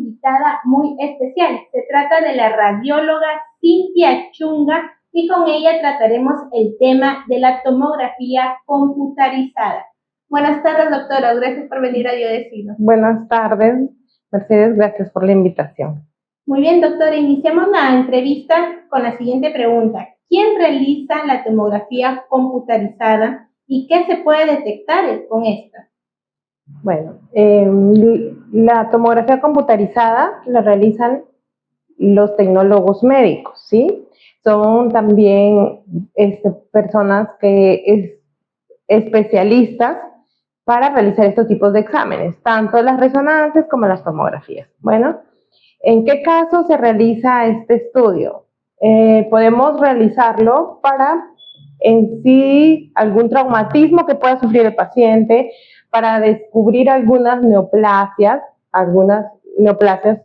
invitada muy especial. Se trata de la radióloga Cintia Chunga y con ella trataremos el tema de la tomografía computarizada. Buenas tardes, doctora. Gracias por venir a Biodecinos. Buenas tardes, Mercedes. Gracias por la invitación. Muy bien, doctora. Iniciamos la entrevista con la siguiente pregunta. ¿Quién realiza la tomografía computarizada y qué se puede detectar con esta? Bueno, la tomografía computarizada la realizan los tecnólogos médicos, ¿sí? Son también personas que especialistas para realizar estos tipos de exámenes, tanto las resonancias como las tomografías. Bueno, ¿en qué caso se realiza este estudio? Podemos realizarlo para en sí algún traumatismo que pueda sufrir el paciente, para descubrir algunas neoplasias,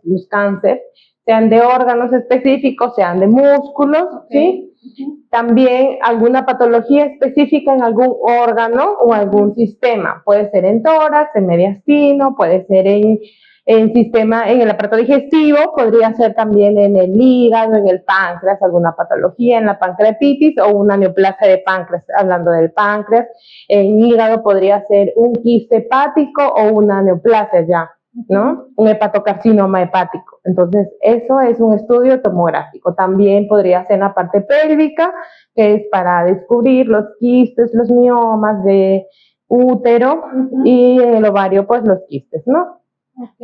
los cánceres, sean de órganos específicos, sean de músculos, ¿sí? También alguna patología específica en algún órgano o algún sistema. Puede ser en tórax, en mediastino, puede ser en el aparato digestivo, podría ser también en el hígado, en el páncreas, alguna patología, en la pancreatitis o una neoplasia de páncreas, hablando del páncreas. En hígado podría ser un quiste hepático o una neoplasia ya, ¿no? Un hepatocarcinoma hepático. Entonces, eso es un estudio tomográfico. También podría ser en la parte pélvica, que es para descubrir los quistes, los miomas de útero, y en el ovario, pues los quistes, ¿no?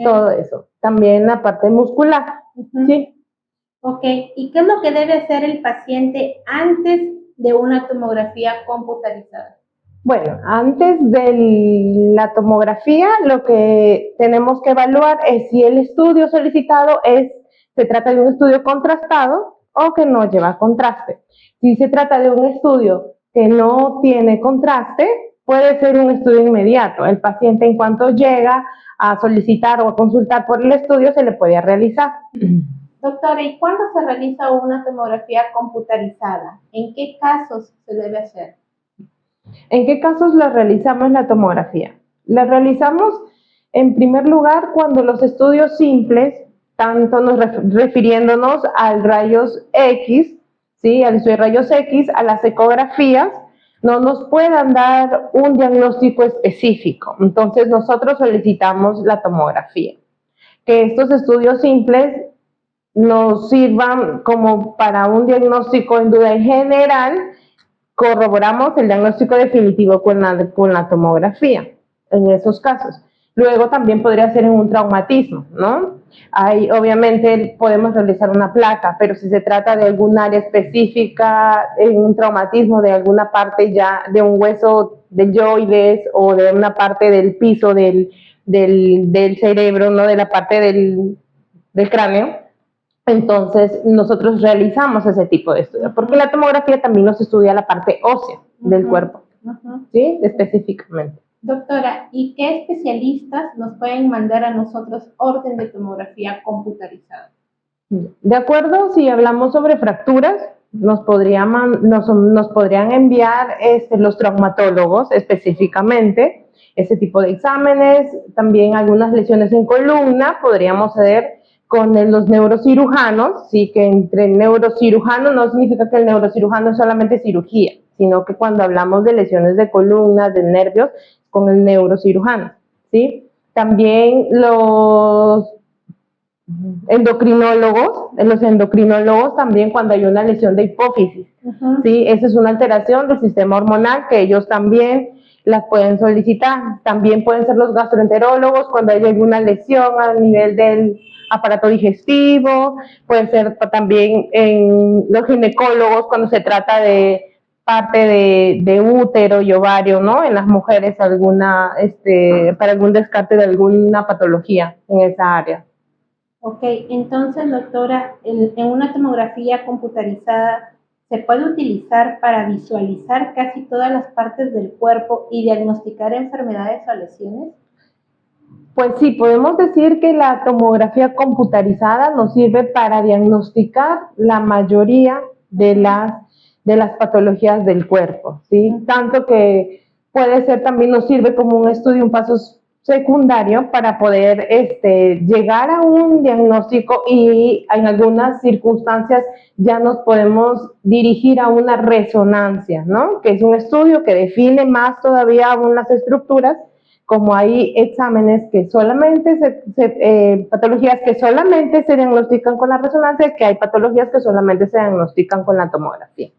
Todo eso. También la parte muscular, ¿sí? Ok, ¿y qué es lo que debe hacer el paciente antes de una tomografía computarizada? Bueno, antes de la tomografía, lo que tenemos que evaluar es si el estudio solicitado se trata de un estudio contrastado o que no lleva contraste. Si se trata de un estudio que no tiene contraste, puede ser un estudio inmediato. El paciente, en cuanto llega a solicitar o a consultar por el estudio, se le puede realizar. Doctora, ¿y cuándo se realiza una tomografía computarizada? ¿En qué casos se debe hacer? ¿En qué casos la realizamos la tomografía? La realizamos en primer lugar cuando los estudios simples, tanto refiriéndonos al rayos X, ¿sí? Al estudio de rayos X, a las ecografías, no nos puedan dar un diagnóstico específico. Entonces nosotros solicitamos la tomografía. Que estos estudios simples nos sirvan como para un diagnóstico en duda en general. Corroboramos el diagnóstico definitivo con la tomografía, en esos casos. Luego también podría ser en un traumatismo, ¿no? Ahí obviamente podemos realizar una placa, pero si se trata de algún área específica, en un traumatismo de alguna parte ya, de un hueso deltoides o de una parte del piso del cerebro, ¿no? De la parte del cráneo, entonces nosotros realizamos ese tipo de estudio, porque la tomografía también nos estudia la parte ósea del cuerpo, ¿sí? Específicamente. Doctora, ¿y qué especialistas nos pueden mandar a nosotros orden de tomografía computarizada? De acuerdo, si hablamos sobre fracturas, nos podrían enviar los traumatólogos específicamente ese tipo de exámenes. También algunas lesiones en columna podríamos hacer con los neurocirujanos, sí, que entre neurocirujano no significa que el neurocirujano es solamente cirugía, sino que cuando hablamos de lesiones de columna, de nervios, con el neurocirujano, ¿sí? También los endocrinólogos también cuando hay una lesión de hipófisis, ¿sí? Esa es una alteración del sistema hormonal que ellos también las pueden solicitar. También pueden ser los gastroenterólogos cuando hay alguna lesión a nivel del aparato digestivo, puede ser también en los ginecólogos cuando se trata de parte de útero y ovario, ¿no? En las mujeres para algún descarte de alguna patología en esa área. Ok, entonces, doctora, en una tomografía computarizada se puede utilizar para visualizar casi todas las partes del cuerpo y diagnosticar enfermedades o lesiones. Pues sí, podemos decir que la tomografía computarizada nos sirve para diagnosticar la mayoría de las patologías del cuerpo, ¿sí? Tanto que puede ser también nos sirve como un estudio, un paso secundario para poder llegar a un diagnóstico, y en algunas circunstancias ya nos podemos dirigir a una resonancia, ¿no? Que es un estudio que define más todavía aún las estructuras, como hay exámenes que solamente patologías que solamente se diagnostican con la resonancia, que hay patologías que solamente se diagnostican con la tomografía.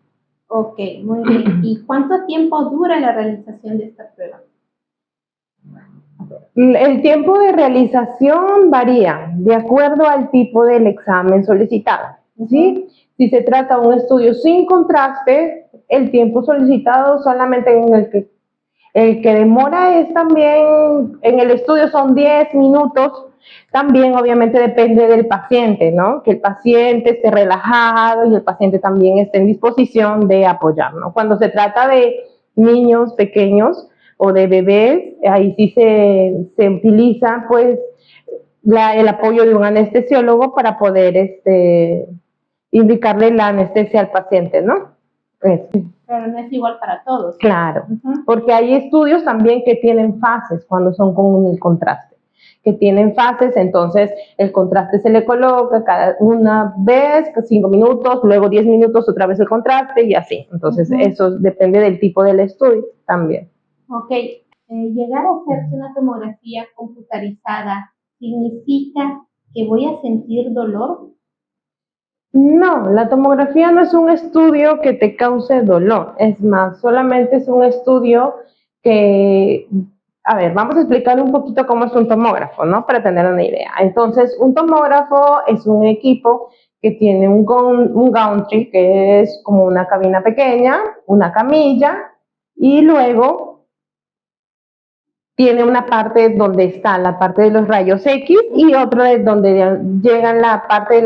Ok, muy bien. ¿Y cuánto tiempo dura la realización de esta prueba? El tiempo de realización varía de acuerdo al tipo del examen solicitado, ¿sí? Si se trata de un estudio sin contraste, el tiempo solicitado solamente el que demora es también, en el estudio son 10 minutos, también obviamente depende del paciente, ¿no? Que el paciente esté relajado y el paciente también esté en disposición de apoyar, ¿no? Cuando se trata de niños pequeños o de bebés, ahí sí se utiliza pues el apoyo de un anestesiólogo para poder indicarle la anestesia al paciente, ¿no? Pero no es igual para todos. Claro, porque hay estudios también que tienen fases cuando son con el contraste, que tienen fases, entonces el contraste se le coloca cada una vez, 5 minutos, luego 10 minutos otra vez el contraste y así. Entonces eso depende del tipo del estudio también. Ok, llegar a hacerse una tomografía computarizada significa que voy a sentir dolor. No, la tomografía no es un estudio que te cause dolor, es más, solamente es un estudio que, a ver, vamos a explicar un poquito cómo es un tomógrafo, ¿no? Para tener una idea. Entonces, un tomógrafo es un equipo que tiene un gantry, que es como una cabina pequeña, una camilla, y luego tiene una parte donde está la parte de los rayos X y otra de donde llegan la parte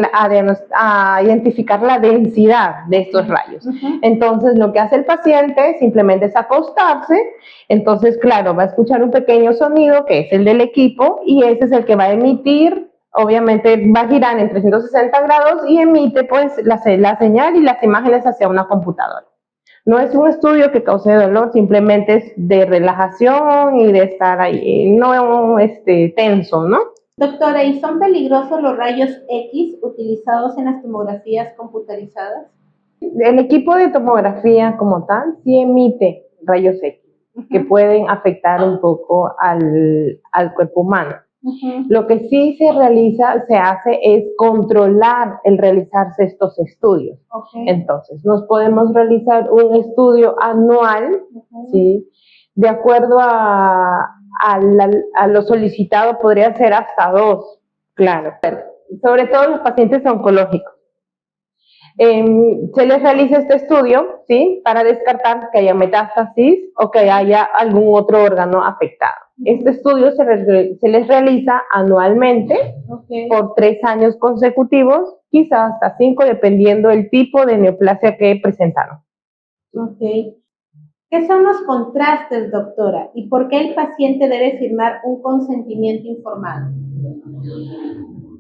a identificar la densidad de estos rayos. Entonces, lo que hace el paciente simplemente es acostarse. Entonces, claro, va a escuchar un pequeño sonido que es el del equipo, y ese es el que va a emitir, obviamente va a girar en 360 grados y emite pues la señal y las imágenes hacia una computadora. No es un estudio que cause dolor, simplemente es de relajación y de estar ahí, no tenso, ¿no? Doctora, ¿y son peligrosos los rayos X utilizados en las tomografías computarizadas? El equipo de tomografía como tal sí emite rayos X, que pueden afectar un poco al cuerpo humano. Lo que sí se hace es controlar el realizarse estos estudios. Entonces, nos podemos realizar un estudio anual, ¿sí? De acuerdo a lo solicitado, podría ser hasta 2, claro. Sobre todo los pacientes oncológicos. Se les realiza este estudio, ¿sí? Para descartar que haya metástasis o que haya algún otro órgano afectado. Este estudio se les realiza anualmente por 3 años consecutivos, quizás hasta 5, dependiendo del tipo de neoplasia que presentaron. ¿Qué son los contrastes, doctora? ¿Y por qué el paciente debe firmar un consentimiento informado?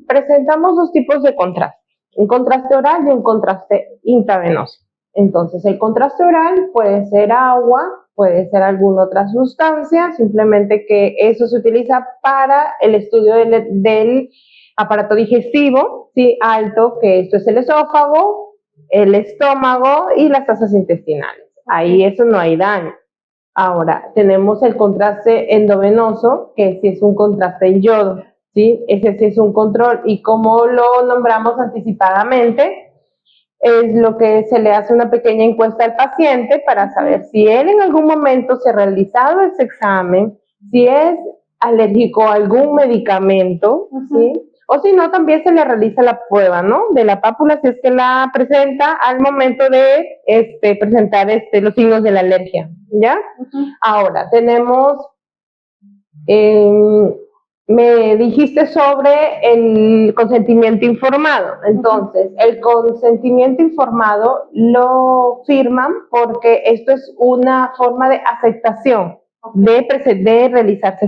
Presentamos 2 tipos de contraste. Un contraste oral y un contraste intravenoso. Entonces, el contraste oral puede ser agua, puede ser alguna otra sustancia, simplemente que eso se utiliza para el estudio del aparato digestivo, ¿sí? Alto, que esto es el esófago, el estómago y las asas intestinales. Ahí eso no hay daño. Ahora, tenemos el contraste endovenoso, que sí es un contraste en yodo. ¿Sí? Ese sí es un control, y como lo nombramos anticipadamente, es lo que se le hace una pequeña encuesta al paciente para saber si él en algún momento se ha realizado ese examen, si es alérgico a algún medicamento, ¿sí? O si no, también se le realiza la prueba, ¿no? De la pápula, si es que la presenta al momento de presentar los signos de la alergia, ¿ya? Ahora, tenemos... me dijiste sobre el consentimiento informado. Entonces, el consentimiento informado lo firman porque esto es una forma de aceptación de realizarse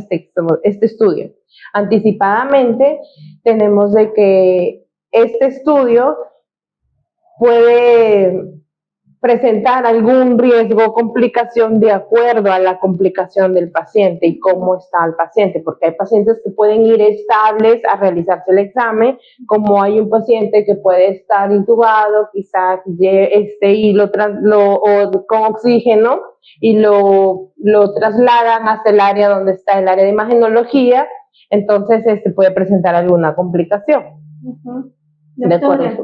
este estudio. Anticipadamente, tenemos de que este estudio puede presentar algún riesgo o complicación de acuerdo a la complicación del paciente y cómo está el paciente, porque hay pacientes que pueden ir estables a realizarse el examen, como hay un paciente que puede estar intubado, quizás o con oxígeno, y lo trasladan hasta el área donde está el área de imagenología, entonces puede presentar alguna complicación. Doctora,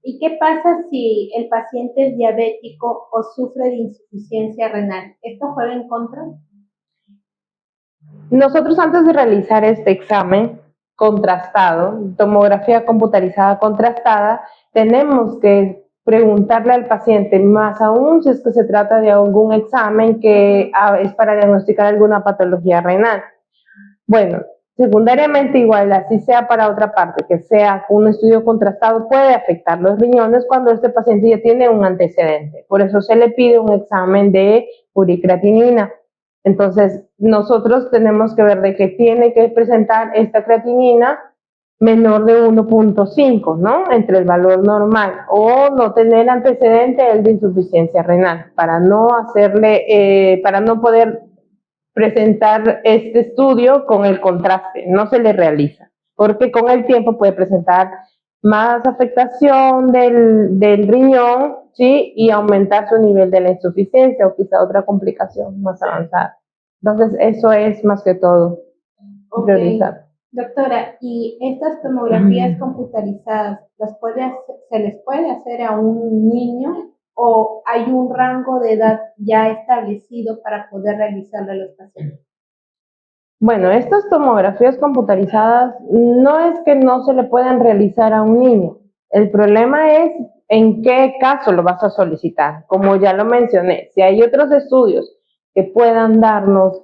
¿y qué pasa si el paciente es diabético o sufre de insuficiencia renal? ¿Esto juega en contra? Nosotros, antes de realizar este examen contrastado, tomografía computarizada contrastada, tenemos que preguntarle al paciente, más aún si es que se trata de algún examen que es para diagnosticar alguna patología renal. Bueno, secundariamente igual, así sea para otra parte, que sea un estudio contrastado, puede afectar los riñones cuando este paciente ya tiene un antecedente. Por eso se le pide un examen de uricreatinina. Entonces, nosotros tenemos que ver de que tiene que presentar esta creatinina menor de 1.5, ¿no? Entre el valor normal, o no tener antecedente de insuficiencia renal, para no poder presentar este estudio con el contraste, no se le realiza, porque con el tiempo puede presentar más afectación del riñón, ¿sí? Y aumentar su nivel de la insuficiencia o quizá otra complicación más avanzada. Entonces, eso es más que todo priorizar. Doctora, ¿y estas tomografías computarizadas se les puede hacer a un niño o hay un rango de edad ya establecido para poder realizarlo a los pacientes? Bueno, estas tomografías computarizadas no es que no se le puedan realizar a un niño. El problema es en qué caso lo vas a solicitar. Como ya lo mencioné, si hay otros estudios que puedan darnos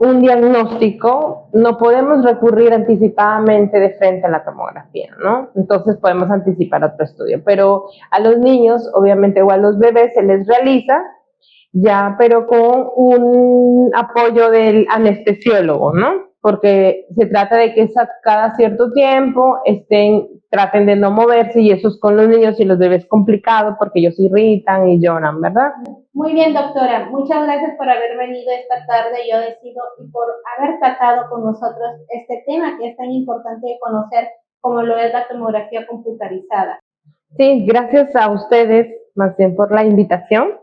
un diagnóstico, no podemos recurrir anticipadamente de frente a la tomografía, ¿no? Entonces podemos anticipar otro estudio. Pero a los niños, obviamente, o a los bebés se les realiza ya, pero con un apoyo del anestesiólogo, ¿no? Porque se trata de que cada cierto tiempo traten de no moverse, y eso es con los niños y los bebés complicado porque ellos irritan y lloran, ¿verdad? Muy bien, doctora. Muchas gracias por haber venido esta tarde, Yo Decido, y por haber tratado con nosotros este tema que es tan importante de conocer como lo es la tomografía computarizada. Sí, gracias a ustedes más bien por la invitación.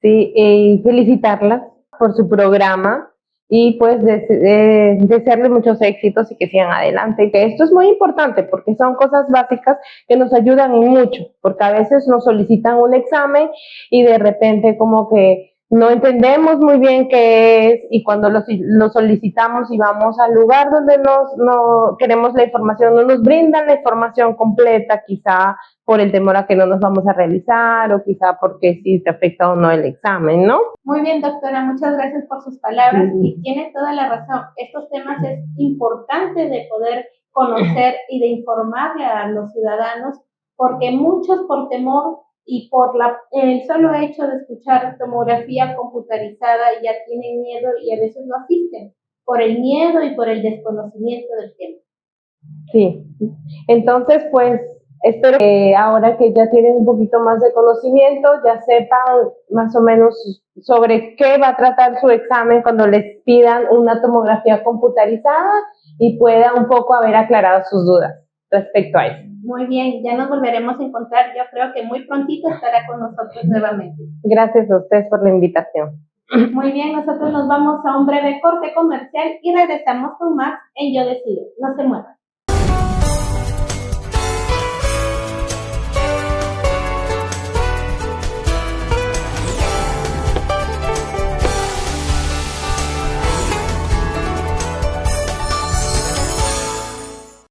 Sí, y felicitarlas por su programa y pues desearles muchos éxitos y que sigan adelante. Y que esto es muy importante porque son cosas básicas que nos ayudan en mucho, porque a veces nos solicitan un examen y de repente como que no entendemos muy bien qué es, y cuando lo solicitamos y vamos al lugar donde no queremos la información, no nos brindan la información completa, quizá por el temor a que no nos vamos a realizar o quizá porque sí te afecta o no el examen, ¿no? Muy bien, doctora, muchas gracias por sus palabras y tiene toda la razón. Estos temas es importante de poder conocer y de informarle a los ciudadanos, porque muchos por temor y por el solo hecho de escuchar tomografía computarizada ya tienen miedo y a veces no asisten por el miedo y por el desconocimiento del tema. Sí, entonces pues espero que ahora que ya tienen un poquito más de conocimiento, ya sepan más o menos sobre qué va a tratar su examen cuando les pidan una tomografía computarizada y puedan un poco haber aclarado sus dudas respecto a eso. Muy bien, ya nos volveremos a encontrar. Yo creo que muy prontito estará con nosotros nuevamente. Gracias a ustedes por la invitación. Muy bien, nosotros nos vamos a un breve corte comercial y regresamos con más en Yo Decido. No se muevan.